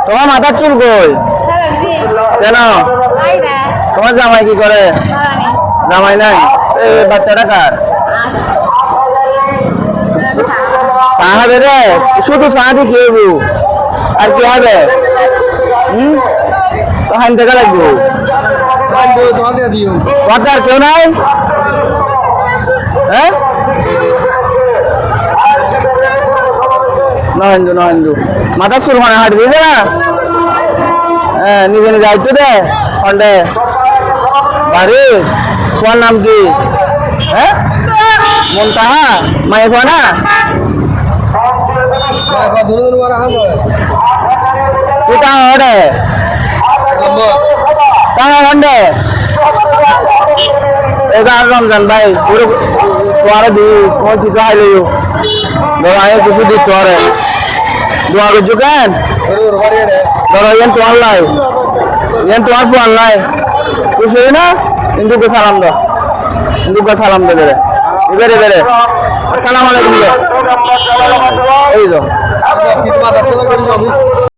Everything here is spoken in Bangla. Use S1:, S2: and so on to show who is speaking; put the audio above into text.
S1: তোমার মাথার চুল কই? কেন? তোমার জামাই কি করে? জামাই নাই? বাচ্চাটা কার? চা হবে রে? শুধু চা দিয়ে কি হবো? আর কি হবে? তখন দেখা লাগবো। তোমার কেউ নাই? হ্যাঁ নহেন্দু নহেন্দু মাথা চুল মানে হাঁটবি না? হ্যাঁ নিজে নিজে আইতো দে খন্ডে বাড়ি। তোমার নাম কি? হ্যাঁ মনতাহা মায়ে কয় না? তুই তা হরে তাহা খন্ডে এবার রমজান ভাই পুরো তোয়ারে দি তোমার কিছু হাই লইও ধরো আগে কিছু দি তোয়ারে দোয়া করছো কেন? ধরো ইয়ান তোমার লাই ইয়ান তোমার পোয়ার লাই খুশি হই না? হিন্দুকে সালাম দাও, হিন্দুকে সালাম দে বেড়ে এবারে বেড়ে আসসালামু আলাইকুম এই তো